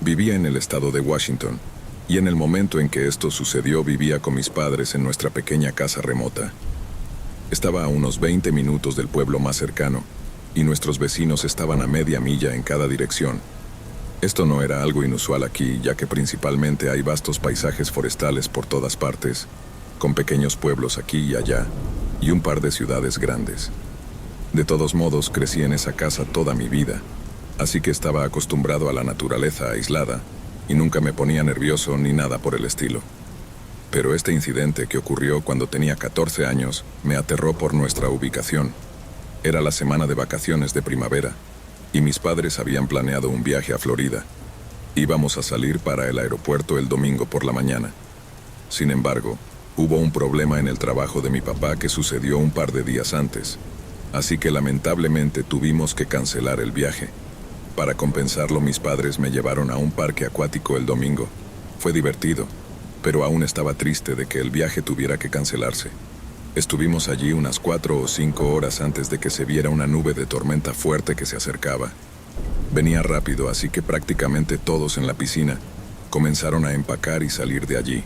Vivía en el estado de Washington, y en el momento en que esto sucedió vivía con mis padres en nuestra pequeña casa remota. Estaba a unos 20 minutos del pueblo más cercano, y nuestros vecinos estaban a media milla en cada dirección. Esto no era algo inusual aquí, ya que principalmente hay vastos paisajes forestales por todas partes, con pequeños pueblos aquí y allá, y un par de ciudades grandes. De todos modos, crecí en esa casa toda mi vida, así que estaba acostumbrado a la naturaleza aislada, y nunca me ponía nervioso ni nada por el estilo. Pero este incidente que ocurrió cuando tenía 14 años me aterró por nuestra ubicación. Era la semana de vacaciones de primavera, y mis padres habían planeado un viaje a Florida. Íbamos a salir para el aeropuerto el domingo por la mañana. Sin embargo, hubo un problema en el trabajo de mi papá que sucedió un par de días antes, así que lamentablemente tuvimos que cancelar el viaje. Para compensarlo, mis padres me llevaron a un parque acuático el domingo. Fue divertido, pero aún estaba triste de que el viaje tuviera que cancelarse. Estuvimos allí unas 4 o 5 horas antes de que se viera una nube de tormenta fuerte que se acercaba. Venía rápido, así que prácticamente todos en la piscina comenzaron a empacar y salir de allí.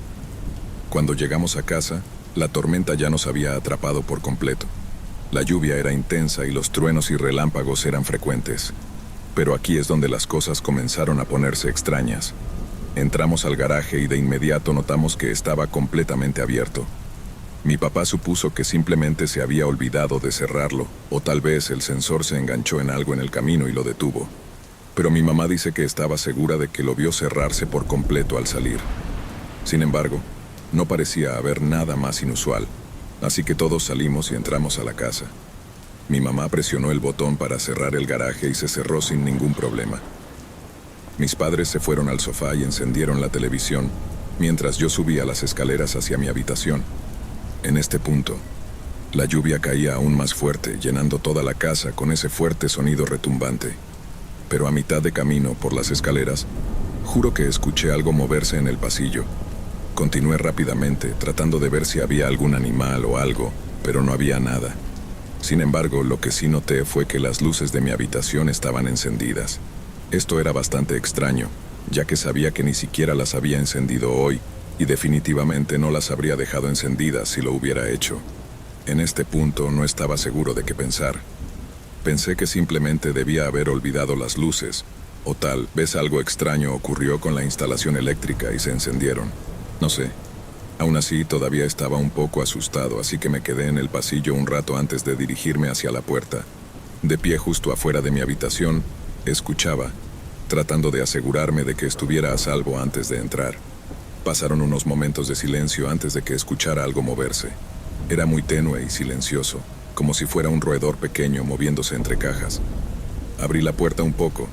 Cuando llegamos a casa, la tormenta ya nos había atrapado por completo. La lluvia era intensa y los truenos y relámpagos eran frecuentes. Pero aquí es donde las cosas comenzaron a ponerse extrañas. Entramos al garaje y de inmediato notamos que estaba completamente abierto. Mi papá supuso que simplemente se había olvidado de cerrarlo, o tal vez el sensor se enganchó en algo en el camino y lo detuvo. Pero mi mamá dice que estaba segura de que lo vio cerrarse por completo al salir. Sin embargo, no parecía haber nada más inusual, así que todos salimos y entramos a la casa. Mi mamá presionó el botón para cerrar el garaje y se cerró sin ningún problema. Mis padres se fueron al sofá y encendieron la televisión, mientras yo subía las escaleras hacia mi habitación. En este punto, la lluvia caía aún más fuerte, llenando toda la casa con ese fuerte sonido retumbante. Pero a mitad de camino por las escaleras, juro que escuché algo moverse en el pasillo. Continué rápidamente, tratando de ver si había algún animal o algo, pero no había nada. Sin embargo, lo que sí noté fue que las luces de mi habitación estaban encendidas. Esto era bastante extraño, ya que sabía que ni siquiera las había encendido hoy, y definitivamente no las habría dejado encendidas si lo hubiera hecho. En este punto no estaba seguro de qué pensar. Pensé que simplemente debía haber olvidado las luces, o tal vez algo extraño ocurrió con la instalación eléctrica y se encendieron. No sé. Aún así, todavía estaba un poco asustado, así que me quedé en el pasillo un rato antes de dirigirme hacia la puerta. De pie justo afuera de mi habitación, escuchaba, tratando de asegurarme de que estuviera a salvo antes de entrar. Pasaron unos momentos de silencio antes de que escuchara algo moverse. Era muy tenue y silencioso, como si fuera un roedor pequeño moviéndose entre cajas. Abrí la puerta un poco,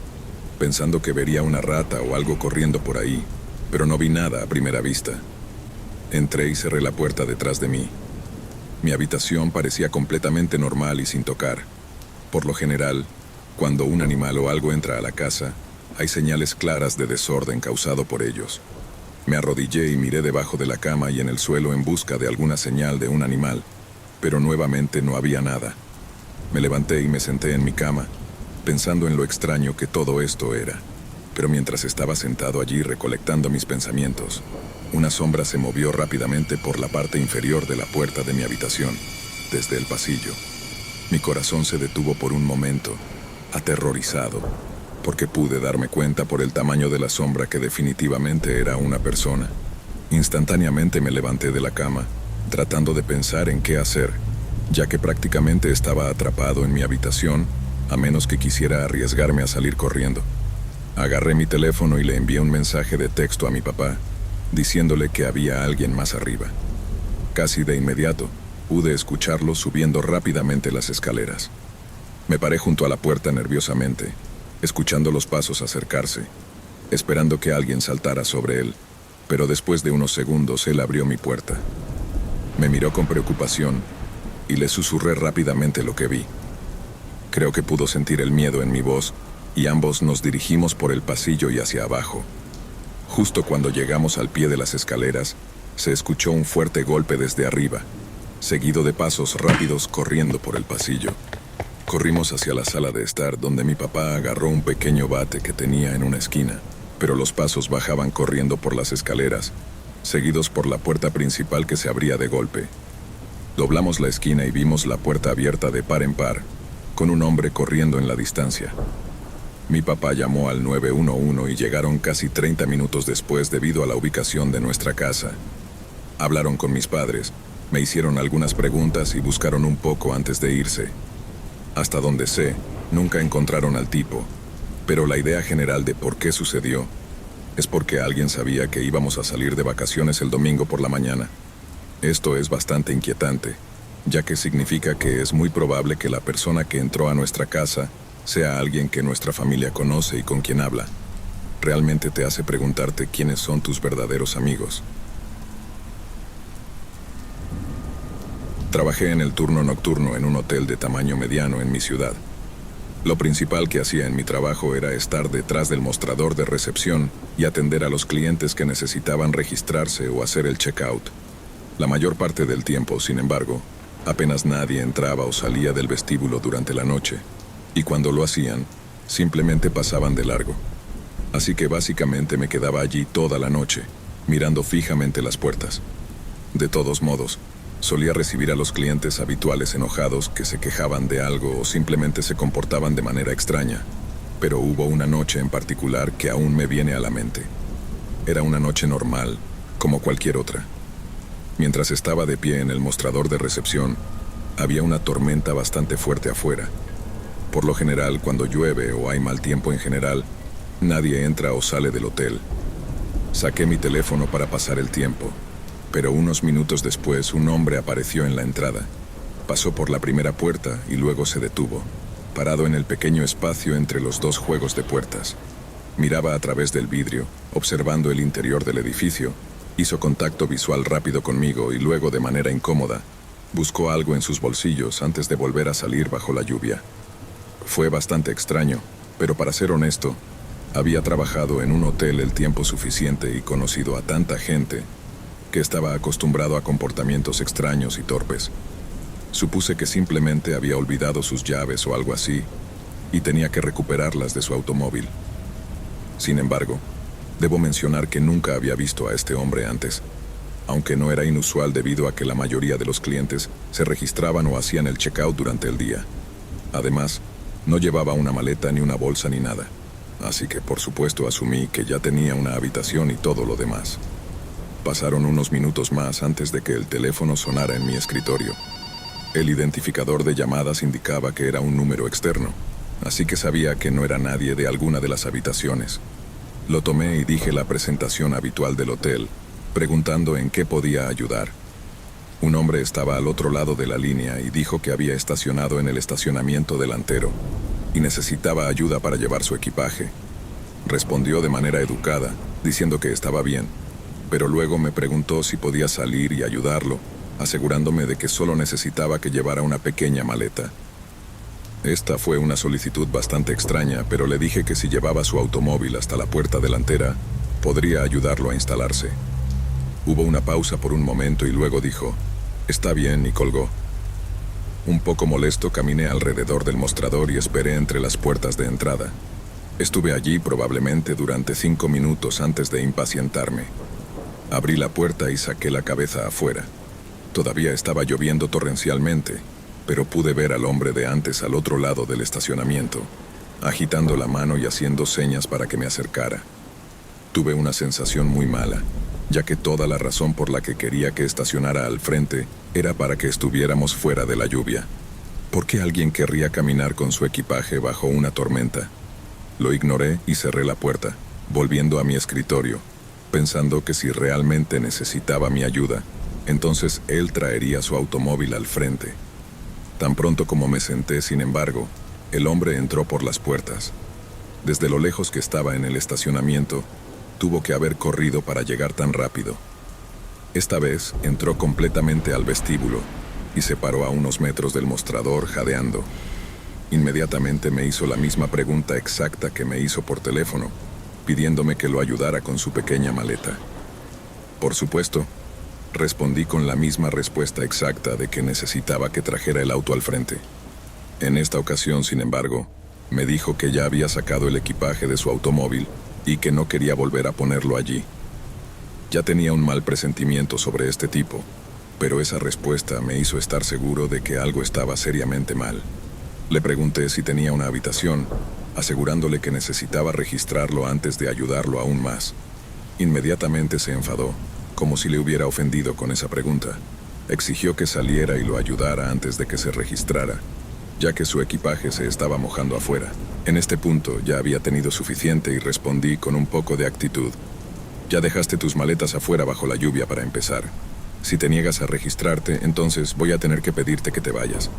pensando que vería una rata o algo corriendo por ahí, pero no vi nada a primera vista. Entré y cerré la puerta detrás de mí. Mi habitación parecía completamente normal y sin tocar. Por lo general, cuando un animal o algo entra a la casa, hay señales claras de desorden causado por ellos. Me arrodillé y miré debajo de la cama y en el suelo en busca de alguna señal de un animal, pero nuevamente no había nada. Me levanté y me senté en mi cama, pensando en lo extraño que todo esto era. Pero mientras estaba sentado allí recolectando mis pensamientos, una sombra se movió rápidamente por la parte inferior de la puerta de mi habitación, desde el pasillo. Mi corazón se detuvo por un momento, aterrorizado, porque pude darme cuenta por el tamaño de la sombra que definitivamente era una persona. Instantáneamente me levanté de la cama, tratando de pensar en qué hacer, ya que prácticamente estaba atrapado en mi habitación, a menos que quisiera arriesgarme a salir corriendo. Agarré mi teléfono y le envié un mensaje de texto a mi papá, diciéndole que había alguien más arriba. Casi de inmediato, pude escucharlo subiendo rápidamente las escaleras. Me paré junto a la puerta nerviosamente, escuchando los pasos acercarse, esperando que alguien saltara sobre él, pero después de unos segundos él abrió mi puerta. Me miró con preocupación y le susurré rápidamente lo que vi. Creo que pudo sentir el miedo en mi voz y ambos nos dirigimos por el pasillo y hacia abajo. Justo cuando llegamos al pie de las escaleras, se escuchó un fuerte golpe desde arriba, seguido de pasos rápidos corriendo por el pasillo. Corrimos hacia la sala de estar, donde mi papá agarró un pequeño bate que tenía en una esquina. pero los pasos bajaban corriendo por las escaleras, seguidos por la puerta principal que se abría de golpe. Doblamos la esquina y vimos la puerta abierta de par en par, con un hombre corriendo en la distancia. Mi papá llamó al 911 y llegaron casi 30 minutos después debido a la ubicación de nuestra casa. Hablaron con mis padres, me hicieron algunas preguntas y buscaron un poco antes de irse. Hasta donde sé, nunca encontraron al tipo, pero la idea general de por qué sucedió es porque alguien sabía que íbamos a salir de vacaciones el domingo por la mañana. Esto es bastante inquietante, ya que significa que es muy probable que la persona que entró a nuestra casa sea alguien que nuestra familia conoce y con quien habla. Realmente te hace preguntarte quiénes son tus verdaderos amigos. Trabajé en el turno nocturno en un hotel de tamaño mediano en mi ciudad. Lo principal que hacía en mi trabajo era estar detrás del mostrador de recepción y atender a los clientes que necesitaban registrarse o hacer el checkout. La mayor parte del tiempo, sin embargo, apenas nadie entraba o salía del vestíbulo durante la noche, y cuando lo hacían, simplemente pasaban de largo. Así que básicamente me quedaba allí toda la noche, mirando fijamente las puertas. De todos modos, solía recibir a los clientes habituales enojados que se quejaban de algo o simplemente se comportaban de manera extraña, pero hubo una noche en particular que aún me viene a la mente. Era una noche normal, como cualquier otra. Mientras estaba de pie en el mostrador de recepción, había una tormenta bastante fuerte afuera. Por lo general, cuando llueve o hay mal tiempo en general, nadie entra o sale del hotel. Saqué mi teléfono para pasar el tiempo, pero unos minutos después un hombre apareció en la entrada. Pasó por la primera puerta y luego se detuvo, parado en el pequeño espacio entre los dos juegos de puertas. Miraba a través del vidrio, observando el interior del edificio. Hizo contacto visual rápido conmigo y luego, de manera incómoda, buscó algo en sus bolsillos antes de volver a salir bajo la lluvia. Fue bastante extraño, pero para ser honesto, había trabajado en un hotel el tiempo suficiente y conocido a tanta gente que estaba acostumbrado a comportamientos extraños y torpes. Supuse que simplemente había olvidado sus llaves o algo así, y tenía que recuperarlas de su automóvil. Sin embargo, debo mencionar que nunca había visto a este hombre antes, aunque no era inusual debido a que la mayoría de los clientes se registraban o hacían el checkout durante el día. Además, no llevaba una maleta ni una bolsa ni nada, así que por supuesto asumí que ya tenía una habitación y todo lo demás. Pasaron unos minutos más antes de que el teléfono sonara en mi escritorio. El identificador de llamadas indicaba que era un número externo, así que sabía que no era nadie de alguna de las habitaciones. Lo tomé y dije la presentación habitual del hotel, preguntando en qué podía ayudar. Un hombre estaba al otro lado de la línea y dijo que había estacionado en el estacionamiento delantero y necesitaba ayuda para llevar su equipaje. Respondió de manera educada, diciendo que estaba bien, pero luego me preguntó si podía salir y ayudarlo, asegurándome de que solo necesitaba que llevara una pequeña maleta. Esta fue una solicitud bastante extraña, pero le dije que si llevaba su automóvil hasta la puerta delantera, podría ayudarlo a instalarse. Hubo una pausa por un momento y luego dijo, «Está bien», y colgó. Un poco molesto caminé alrededor del mostrador y esperé entre las puertas de entrada. Estuve allí probablemente durante 5 minutos antes de impacientarme. Abrí la puerta y saqué la cabeza afuera. Todavía estaba lloviendo torrencialmente, pero pude ver al hombre de antes al otro lado del estacionamiento, agitando la mano y haciendo señas para que me acercara. Tuve una sensación muy mala, ya que toda la razón por la que quería que estacionara al frente era para que estuviéramos fuera de la lluvia. ¿Por qué alguien querría caminar con su equipaje bajo una tormenta? Lo ignoré y cerré la puerta, volviendo a mi escritorio, pensando que si realmente necesitaba mi ayuda, entonces él traería su automóvil al frente. Tan pronto como me senté, sin embargo, el hombre entró por las puertas. Desde lo lejos que estaba en el estacionamiento, tuvo que haber corrido para llegar tan rápido. Esta vez entró completamente al vestíbulo y se paró a unos metros del mostrador jadeando. Inmediatamente me hizo la misma pregunta exacta que me hizo por teléfono, pidiéndome que lo ayudara con su pequeña maleta. Por supuesto, respondí con la misma respuesta exacta de que necesitaba que trajera el auto al frente. En esta ocasión, sin embargo, me dijo que ya había sacado el equipaje de su automóvil y que no quería volver a ponerlo allí. Ya tenía un mal presentimiento sobre este tipo, pero esa respuesta me hizo estar seguro de que algo estaba seriamente mal. Le pregunté si tenía una habitación, asegurándole que necesitaba registrarlo antes de ayudarlo aún más. Inmediatamente se enfadó, como si le hubiera ofendido con esa pregunta. Exigió que saliera y lo ayudara antes de que se registrara, ya que su equipaje se estaba mojando afuera. En este punto ya había tenido suficiente y respondí con un poco de actitud. Ya dejaste tus maletas afuera bajo la lluvia para empezar. Si te niegas a registrarte, entonces voy a tener que pedirte que te vayas.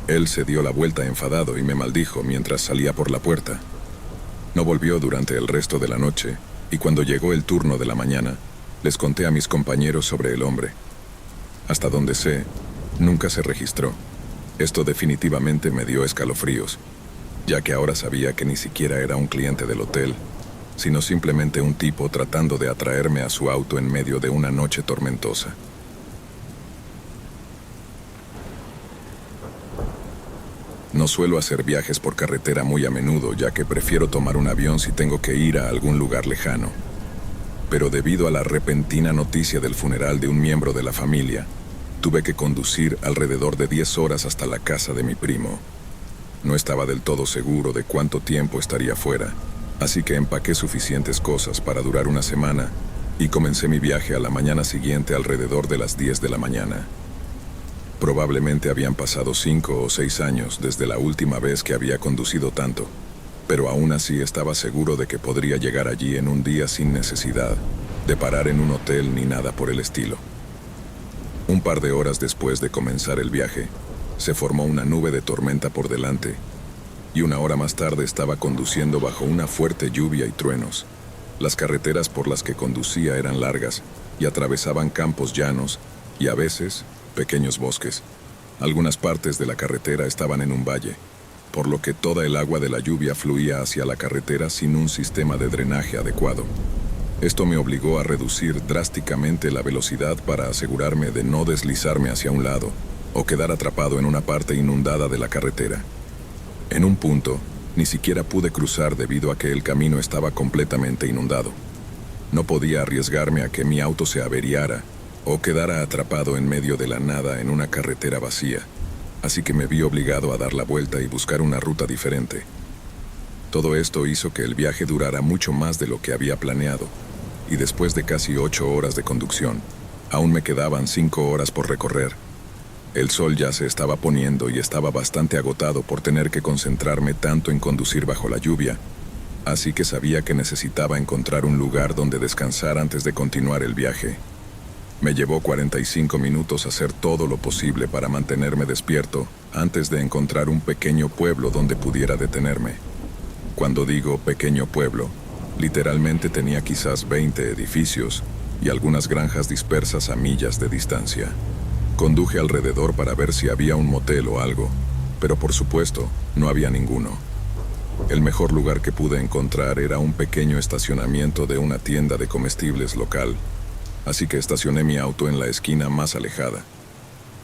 Él se dio la vuelta enfadado y me maldijo mientras salía por la puerta. No volvió durante el resto de la noche, y cuando llegó el turno de la mañana, les conté a mis compañeros sobre el hombre. Hasta donde sé, nunca se registró. Esto definitivamente me dio escalofríos, ya que ahora sabía que ni siquiera era un cliente del hotel, sino simplemente un tipo tratando de atraerme a su auto en medio de una noche tormentosa. No suelo hacer viajes por carretera muy a menudo, ya que prefiero tomar un avión si tengo que ir a algún lugar lejano. Pero debido a la repentina noticia del funeral de un miembro de la familia, tuve que conducir alrededor de 10 horas hasta la casa de mi primo. No estaba del todo seguro de cuánto tiempo estaría fuera, así que empaqué suficientes cosas para durar una semana y comencé mi viaje a la mañana siguiente alrededor de las 10 de la mañana. Probablemente habían pasado 5 o 6 años desde la última vez que había conducido tanto, pero aún así estaba seguro de que podría llegar allí en un día sin necesidad de parar en un hotel ni nada por el estilo. Un par de horas después de comenzar el viaje, se formó una nube de tormenta por delante, y una hora más tarde estaba conduciendo bajo una fuerte lluvia y truenos. Las carreteras por las que conducía eran largas y atravesaban campos llanos y a veces pequeños bosques. Algunas partes de la carretera estaban en un valle, por lo que toda el agua de la lluvia fluía hacia la carretera sin un sistema de drenaje adecuado. Esto me obligó a reducir drásticamente la velocidad para asegurarme de no deslizarme hacia un lado o quedar atrapado en una parte inundada de la carretera. En un punto, ni siquiera pude cruzar debido a que el camino estaba completamente inundado. No podía arriesgarme a que mi auto se averiara o quedara atrapado en medio de la nada en una carretera vacía, así que me vi obligado a dar la vuelta y buscar una ruta diferente. Todo esto hizo que el viaje durara mucho más de lo que había planeado, y después de casi 8 horas de conducción, aún me quedaban 5 horas por recorrer. El sol ya se estaba poniendo y estaba bastante agotado por tener que concentrarme tanto en conducir bajo la lluvia, así que sabía que necesitaba encontrar un lugar donde descansar antes de continuar el viaje. Me llevó 45 minutos hacer todo lo posible para mantenerme despierto antes de encontrar un pequeño pueblo donde pudiera detenerme. Cuando digo pequeño pueblo, literalmente tenía quizás 20 edificios y algunas granjas dispersas a millas de distancia. Conduje alrededor para ver si había un motel o algo, pero por supuesto, no había ninguno. El mejor lugar que pude encontrar era un pequeño estacionamiento de una tienda de comestibles local, así que estacioné mi auto en la esquina más alejada.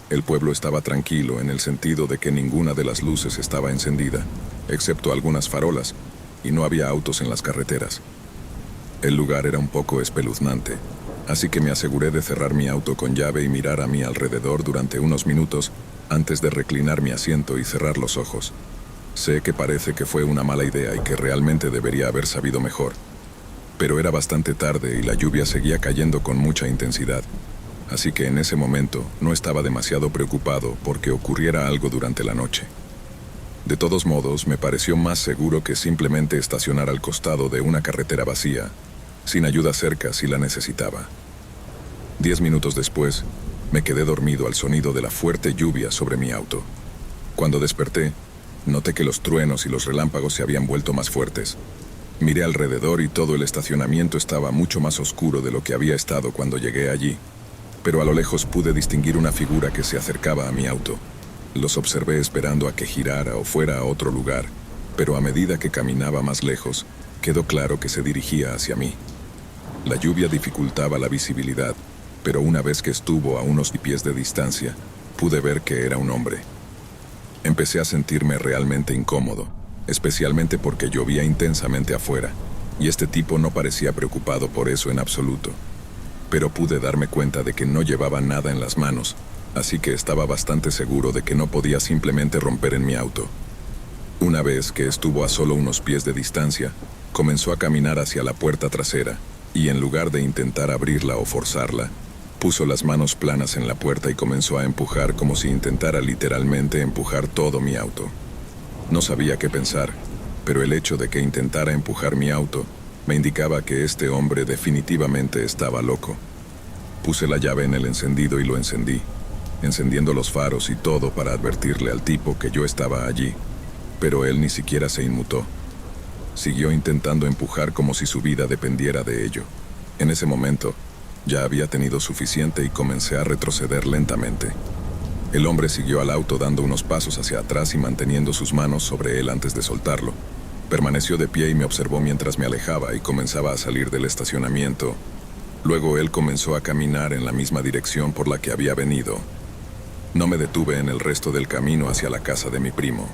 El pueblo estaba tranquilo en el sentido de que ninguna de las luces estaba encendida, excepto algunas farolas, y no había autos en las carreteras. El lugar era un poco espeluznante, así que me aseguré de cerrar mi auto con llave y mirar a mi alrededor durante unos minutos antes de reclinar mi asiento y cerrar los ojos. Sé que parece que fue una mala idea y que realmente debería haber sabido mejor, pero era bastante tarde y la lluvia seguía cayendo con mucha intensidad, así que en ese momento no estaba demasiado preocupado porque ocurriera algo durante la noche. De todos modos, me pareció más seguro que simplemente estacionar al costado de una carretera vacía, sin ayuda cerca si la necesitaba. 10 minutos después, me quedé dormido al sonido de la fuerte lluvia sobre mi auto. Cuando desperté, noté que los truenos y los relámpagos se habían vuelto más fuertes. Miré alrededor y todo el estacionamiento estaba mucho más oscuro de lo que había estado cuando llegué allí, pero a lo lejos pude distinguir una figura que se acercaba a mi auto. Los observé esperando a que girara o fuera a otro lugar, pero a medida que caminaba más lejos, quedó claro que se dirigía hacia mí. La lluvia dificultaba la visibilidad, pero una vez que estuvo a unos pies de distancia, pude ver que era un hombre. Empecé a sentirme realmente incómodo, especialmente porque llovía intensamente afuera, y este tipo no parecía preocupado por eso en absoluto. Pero pude darme cuenta de que no llevaba nada en las manos, así que estaba bastante seguro de que no podía simplemente romper en mi auto. Una vez que estuvo a solo unos pies de distancia, comenzó a caminar hacia la puerta trasera, y en lugar de intentar abrirla o forzarla, puso las manos planas en la puerta y comenzó a empujar como si intentara literalmente empujar todo mi auto. No sabía qué pensar, pero el hecho de que intentara empujar mi auto me indicaba que este hombre definitivamente estaba loco. Puse la llave en el encendido y lo encendí, encendiendo los faros y todo para advertirle al tipo que yo estaba allí, pero él ni siquiera se inmutó. Siguió intentando empujar como si su vida dependiera de ello. En ese momento, ya había tenido suficiente y comencé a retroceder lentamente. El hombre siguió al auto dando unos pasos hacia atrás y manteniendo sus manos sobre él antes de soltarlo. Permaneció de pie y me observó mientras me alejaba y comenzaba a salir del estacionamiento. Luego él comenzó a caminar en la misma dirección por la que había venido. No me detuve en el resto del camino hacia la casa de mi primo.